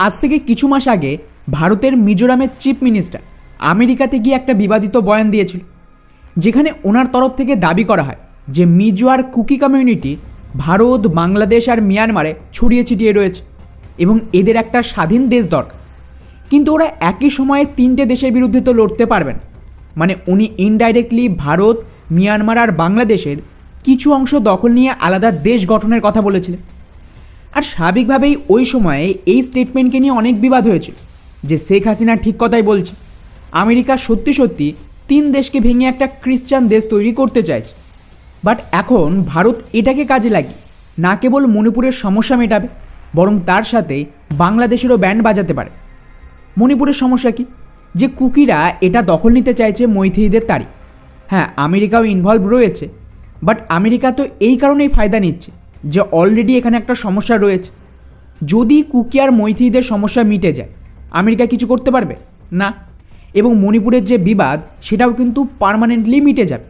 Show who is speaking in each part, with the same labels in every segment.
Speaker 1: আজ থেকে কিছু মাস আগে ভারতের মিজোরামের চিফ মিনিস্টার আমেরিকাতে গিয়ে একটা বিবাদিত বয়ান দিয়েছিল, যেখানে ওনার তরফ থেকে দাবি করা হয় যে মিজো আর কুকি কমিউনিটি ভারত, বাংলাদেশ আর মিয়ানমারে ছড়িয়ে ছিটিয়ে রয়েছে এবং এদের একটা স্বাধীন দেশ দরকার। কিন্তু ওরা একই সময়ে তিনটে দেশের বিরুদ্ধে তো লড়তে পারবেন। মানে উনি ইনডাইরেক্টলি ভারত, মিয়ানমার আর বাংলাদেশের কিছু অংশ দখল নিয়ে আলাদা দেশ গঠনের কথা বলেছিলেন। আর স্বাভাবিকভাবেই ওই সময়ে এই স্টেটমেন্টকে নিয়ে অনেক বিবাদ হয়েছিল যে শেখ হাসিনা ঠিক কথাই বলছে, আমেরিকা সত্যি সত্যি তিন দেশকে ভেঙে একটা খ্রিস্টান দেশ তৈরি করতে চাইছে। বাট এখন ভারত এটাকে কাজে লাগিয়ে না কেবল মণিপুরের সমস্যা মেটাবে, বরং তার সাথে বাংলাদেশেরও ব্যান্ড বাজাতে পারে। মণিপুরের সমস্যা কি? যে কুকিরা এটা দখল নিতে চাইছে মৈথিলিদের তাড়ি। হ্যাঁ, আমেরিকাও ইনভলভ রয়েছে, বাট আমেরিকা তো এই কারণেই ফায়দা নিচ্ছে যে অলরেডি এখানে একটা সমস্যা রয়েছে। যদি কুকি আর মৈথিলিদের সমস্যা মিটে যায়, আমেরিকা কিছু করতে পারবে না, এবং মণিপুরের যে বিবাদ সেটাও কিন্তু পার্মানেন্টলি মিটে যাবে।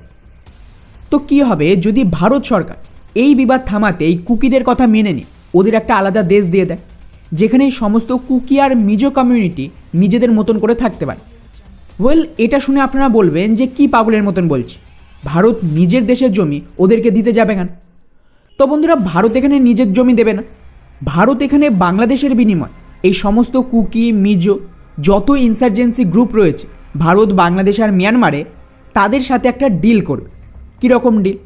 Speaker 1: তো কী হবে যদি ভারত সরকার এই বিবাদ থামাতে এই কুকিদের কথা মেনে নিয়ে ওদের একটা আলাদা দেশ দিয়ে দেয়, যেখানে এই সমস্ত কুকি আর মিজো কমিউনিটি নিজেদের মতন করে থাকতে পারে? ওয়েল, এটা শুনে আপনারা বলবেন যে কি পাগলের মতন বলছি, ভারত নিজের দেশের জমি ওদেরকে দিতে যাবে কেন? তো বন্ধুরা, ভারত এখানে নিজের জমি দেবে না। ভারত এখানে বাংলাদেশের বিনিময় এই সমস্ত কুকি, মিজো যত ইনসার্জেন্সি গ্রুপ রয়েছে ভারত, বাংলাদেশ আর মিয়ানমারে, তাদের সাথে একটা ডিল করবে। কীরকম ডিল?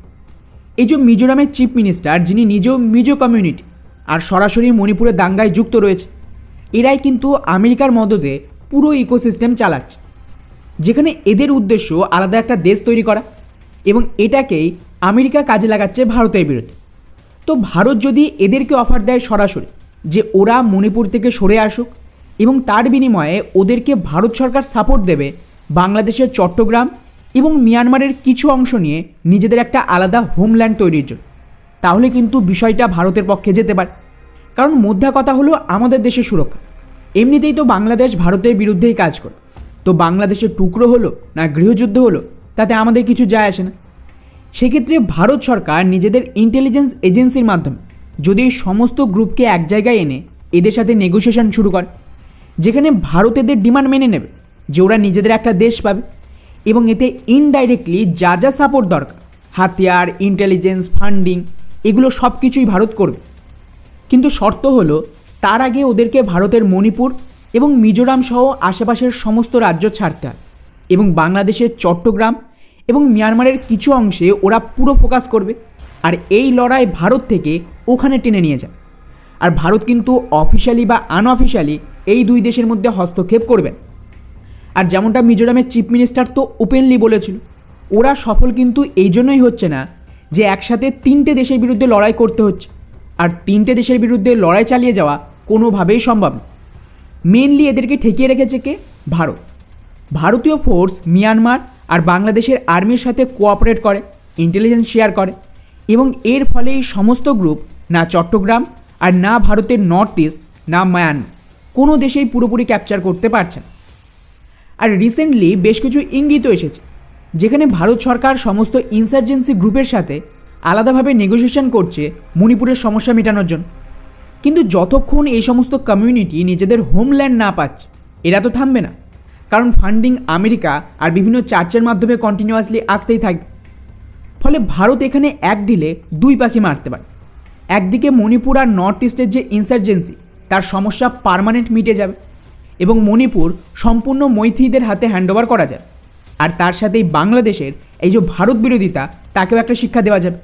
Speaker 1: এই যে মিজোরামের চিফ মিনিস্টার, যিনি নিজেও মিজো কমিউনিটি আর সরাসরি মণিপুরের দাঙ্গায় যুক্ত রয়েছে, এরাই কিন্তু আমেরিকার মদদে পুরো ইকোসিস্টেম চালাচ্ছে, যেখানে এদের উদ্দেশ্য আলাদা একটা দেশ তৈরি করা, এবং এটাকেই আমেরিকা কাজে লাগাচ্ছে ভারতের বিরুদ্ধে। তো ভারত যদি এদেরকে অফার দেয় সরাসরি যে ওরা মণিপুর থেকে সরে আসুক এবং তার বিনিময়ে ওদেরকে ভারত সরকার সাপোর্ট দেবে বাংলাদেশের চট্টগ্রাম এবং মিয়ানমারের কিছু অংশ নিয়ে নিজেদের একটা আলাদা হোমল্যান্ড তৈরির জন্য, তাহলে কিন্তু বিষয়টা ভারতের পক্ষে যেতে পারে। কারণ মোদ্দা কথা হলো আমাদের দেশের সুরক্ষা। এমনিতেই তো বাংলাদেশ ভারতের বিরুদ্ধেই কাজ করে, তো বাংলাদেশের টুকরো হলো না গৃহযুদ্ধ হলো তাতে আমাদের কিছু যায় আসে না। সেক্ষেত্রে ভারত সরকার নিজেদের ইন্টেলিজেন্স এজেন্সির মাধ্যমে যদি এই সমস্ত গ্রুপকে এক জায়গায় এনে এদের সাথে নেগোসিয়েশন শুরু করে, যেখানে ভারত এদের ডিমান্ড মেনে নেবে যে ওরা নিজেদের একটা দেশ পাবে, এবং এতে ইনডাইরেক্টলি যা যা সাপোর্ট দরকার, হাতিয়ার, ইন্টেলিজেন্স, ফান্ডিং, এগুলো সব কিছুই ভারত করবে। কিন্তু শর্ত হলো তার আগে ওদেরকে ভারতের মণিপুর এবং মিজোরাম সহ আশেপাশের সমস্ত রাজ্য ছাড়তে হয়, এবং বাংলাদেশের চট্টগ্রাম এবং মিয়ানমারের কিছু অংশে ওরা পুরো ফোকাস করবে, আর এই লড়াই ভারত থেকে ওখানে টেনে নিয়ে যায়। আর ভারত কিন্তু অফিশিয়ালি বা আনঅফিশিয়ালি এই দুই দেশের মধ্যে হস্তক্ষেপ করবেন। আর যেমনটা মিজোরামের চিফ মিনিস্টার তো ওপেনলি বলেছিল, ওরা সফল কিন্তু এই জন্যই হচ্ছে না যে একসাথে তিনটে দেশের বিরুদ্ধে লড়াই করতে হচ্ছে, আর তিনটে দেশের বিরুদ্ধে লড়াই চালিয়ে যাওয়া কোনোভাবেই সম্ভব না। মেনলি এদেরকে ঠেকিয়ে রেখেছে কে? ভারত। ভারতীয় ফোর্স মিয়ানমার আর বাংলাদেশের আর্মির সাথে কোঅপারেট করে, ইন্টেলিজেন্স শেয়ার করে, এবং এর ফলে এই সমস্ত গ্রুপ না চট্টগ্রাম আর না ভারতের নর্থ ইস্ট না মায়ানমার কোনো দেশেই পুরোপুরি ক্যাপচার করতে পারছে না। আর রিসেন্টলি বেশ কিছু ইঙ্গিত এসেছে যেখানে ভারত সরকার সমস্ত ইনসার্জেন্সি গ্রুপের সাথে আলাদাভাবে নেগোসিয়েশন করছে মণিপুরের সমস্যা মেটানোর জন্য। কিন্তু যতক্ষণ এই সমস্ত কমিউনিটি নিজেদের হোমল্যান্ড না পাচ্ছে, এরা তো থামবে না, কারণ ফান্ডিং আমেরিকা আর বিভিন্ন চার্চের মাধ্যমে কন্টিনিউয়াসলি আসতেই থাকবে। ফলে ভারত এখানে এক ঢিলে দুই পাখি মারতে পারে। একদিকে মণিপুর আর নর্থ ইস্টের যে ইনসার্জেন্সি, তার সমস্যা পার্মানেন্ট মিটে যাবে এবং মণিপুর সম্পূর্ণ মৈথিলিদের হাতে হ্যান্ডওভার করা যাবে, আর তার সাথেই বাংলাদেশের এই যে ভারত বিরোধিতা তাকেও একটা শিক্ষা দেওয়া যাবে।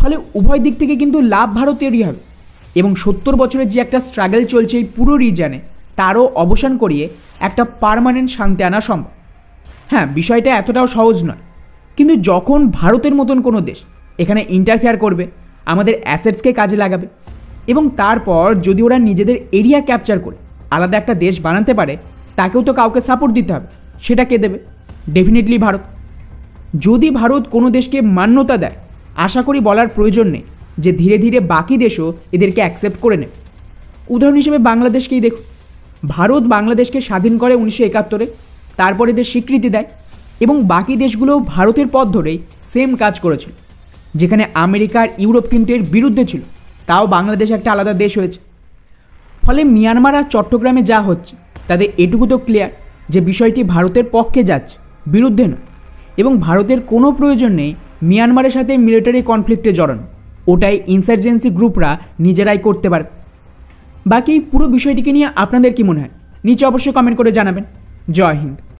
Speaker 1: ফলে উভয় দিক থেকে কিন্তু লাভ ভারতেরই হবে, এবং 70 বছরের যে একটা স্ট্রাগল চলছে এই পুরো রিজনে, তারও অবসান করিয়ে একটা পার্মানেন্ট শান্তি আনা সম্ভব। হ্যাঁ, বিষয়টা এতটাও সহজ নয়, কিন্তু যখন ভারতের মতন কোনো দেশ এখানে ইন্টারফেয়ার করবে, আমাদের অ্যাসেটসকে কাজে লাগাবে, এবং তারপর যদি ওরা নিজেদের এরিয়া ক্যাপচার করে আলাদা একটা দেশ বানাতে পারে, তাকেও তো কাউকে সাপোর্ট দিতে হবে। সেটা কে দেবে? ডেফিনেটলি ভারত। যদি ভারত কোনো দেশকে মান্যতা দেয়, আশা করি বলার প্রয়োজন নেই যে ধীরে ধীরে বাকি দেশও এদেরকে অ্যাকসেপ্ট করে নেবে। উদাহরণ হিসেবে বাংলাদেশকেই দেখো, ভারত বাংলাদেশকে স্বাধীন করে 1971-এ, তারপর এদের স্বীকৃতি দেয়, এবং বাকি দেশগুলোও ভারতের পথ ধরেই সেম কাজ করেছিল। যেখানে আমেরিকা আর ইউরোপ কিন্তু এর বিরুদ্ধে ছিল, তাও বাংলাদেশ একটা আলাদা দেশ হয়েছে। ফলে মিয়ানমার আর চট্টগ্রামে যা হচ্ছে তাদের এটুকু তো ক্লিয়ার যে বিষয়টি ভারতের পক্ষে যাচ্ছে, বিরুদ্ধে নয়। এবং ভারতের কোনো প্রয়োজন নেই মিয়ানমারের সাথে মিলিটারি কনফ্লিক্টে জড়ানো, ওটাই ইনসার্জেন্সি গ্রুপরা নিজেরাই করতে পারবে। বাকি পুরো বিষয়টিকে নিয়ে আপনাদের কি মনে হয় নিচে অবশ্যই কমেন্ট করে জানাবেন। জয় হিন্দ।